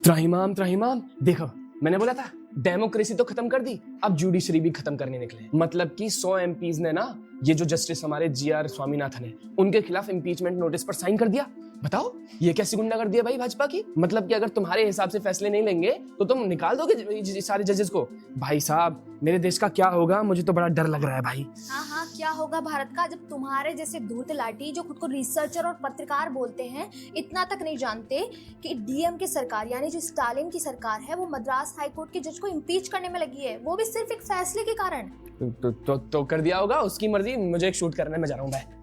त्राहिमाम त्राहिमाम, देखो मैंने बोला था डेमोक्रेसी तो खत्म कर दी, अब जुडिशरी भी खत्म करने निकले। मतलब कि 100 एमपीज ने ना ये जो जस्टिस हमारे जीआर स्वामीनाथन है उनके खिलाफ इंपीचमेंट नोटिस पर साइन कर दिया। बताओ ये कैसी गुंडागर्दी है भाई भाजपा की। मतलब कि अगर तुम्हारे हिसाब से फैसले नहीं लेंगे तो तुम निकाल दोगे सारे जजेस को। भाई साहब मेरे देश का क्या होगा, मुझे तो बड़ा डर लग रहा है भाई। हाँ, क्या होगा भारत का जब तुम्हारे जैसे धूर्त लाठी जो खुद को रिसर्चर और पत्रकार बोलते हैं इतना तक नहीं जानते कि डीएम की सरकार यानी जो स्टालिन की सरकार है वो मद्रास हाईकोर्ट के जज को इम्पीच करने में लगी है, वो भी सिर्फ एक फैसले के कारण। तो कर दिया होगा, उसकी मर्जी, मुझे एक शूट करने में जा रहा हूँ भाई।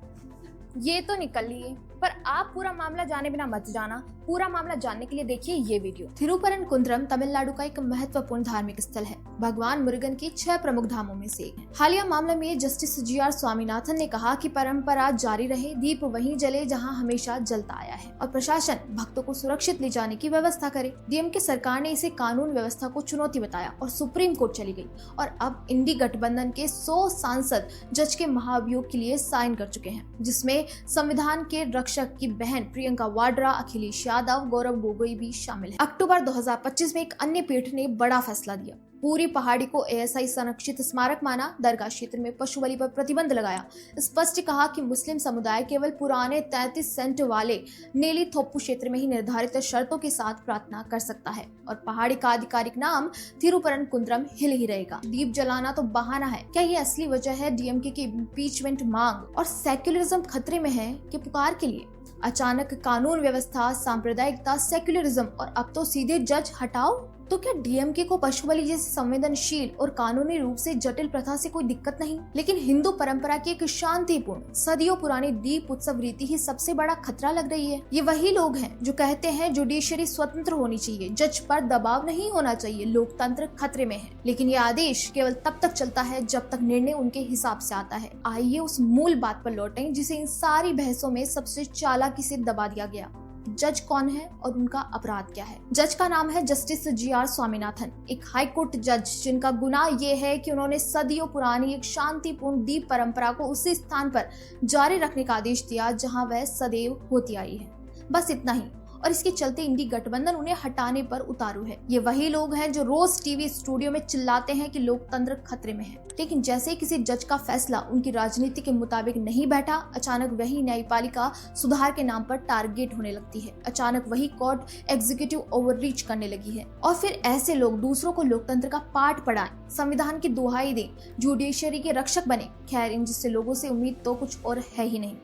ये तो निकल लिए, पर आप पूरा मामला जाने बिना मत जाना। पूरा मामला जानने के लिए देखिए ये वीडियो। थिरुपरनकुंद्रम तमिलनाडु का एक महत्वपूर्ण धार्मिक स्थल है, भगवान मुरुगन की 6 प्रमुख धामों में से एक है। हालिया मामले में जस्टिस जीआर स्वामीनाथन ने कहा कि परंपरा जारी रहे, दीप वहीं जले जहां हमेशा जलता आया है और प्रशासन भक्तों को सुरक्षित ले जाने की व्यवस्था करे। डीएम के सरकार ने इसे कानून व्यवस्था को चुनौती बताया और सुप्रीम कोर्ट चली गई और अब इंडी गठबंधन के 100 सांसद जज के महाभियोग के लिए साइन कर चुके हैं, जिसमें संविधान के रक्षक की बहन प्रियंका वाड्रा, अखिलेश यादव, गौरव गोगोई भी शामिल है। अक्टूबर 2025 में एक अन्य पीठ ने बड़ा फैसला दिया, पूरी पहाड़ी को एएसआई संरक्षित स्मारक माना, दरगाह क्षेत्र में पशु बलि पर प्रतिबंध लगाया, स्पष्ट कहा कि मुस्लिम समुदाय केवल पुराने 33 सेंट वाले नेली थोप्पू क्षेत्र में ही निर्धारित शर्तों के साथ प्रार्थना कर सकता है और पहाड़ी का आधिकारिक नाम थिरुपरनकुंद्रम हिल ही रहेगा। दीप जलाना तो बहाना है, क्या ये असली वजह है डीएमके की इम्पीचमेंट मांग और सेक्युलरिज्म खतरे में है के पुकार के लिए? अचानक कानून व्यवस्था, सांप्रदायिकता, सेक्युलरिज्म और अब तो सीधे जज हटाओ। तो क्या डीएमके को पशु बलि जैसी संवेदनशील और कानूनी रूप से जटिल प्रथा से कोई दिक्कत नहीं, लेकिन हिंदू परंपरा की एक शांतिपूर्ण सदियों पुरानी दीप उत्सव रीति ही सबसे बड़ा खतरा लग रही है। ये वही लोग हैं जो कहते हैं जुडिशरी स्वतंत्र होनी चाहिए, जज पर दबाव नहीं होना चाहिए, लोकतंत्र खतरे में है। लेकिन ये आदेश केवल तब तक चलता है जब तक निर्णय उनके हिसाब से आता है। आइए उस मूल बात पर लौटें जिसे इन सारी बहसों में सबसे चालाकी से दबा दिया गया। जज कौन है और उनका अपराध क्या है? जज का नाम है जस्टिस जीआर स्वामीनाथन, एक हाईकोर्ट जज जिनका गुनाह ये है कि उन्होंने सदियों पुरानी एक शांतिपूर्ण दीप परंपरा को उसी स्थान पर जारी रखने का आदेश दिया जहां वह सदैव होती आई है। बस इतना ही, और इसके चलते इंडी गठबंधन उन्हें हटाने पर उतारू है। ये वही लोग हैं जो रोज टीवी स्टूडियो में चिल्लाते हैं कि लोकतंत्र खतरे में है, लेकिन जैसे ही किसी जज का फैसला उनकी राजनीति के मुताबिक नहीं बैठा, अचानक वही न्यायपालिका सुधार के नाम पर टारगेट होने लगती है। अचानक वही कोर्ट एग्जीक्यूटिव ओवररीच करने लगी है और फिर ऐसे लोग दूसरों को लोकतंत्र का पाठ पढ़ाएं, संविधान की दुहाई दें, जुडिशरी के रक्षक बने। खैर, इन जिससे लोगों से उम्मीद तो कुछ और है ही नहीं।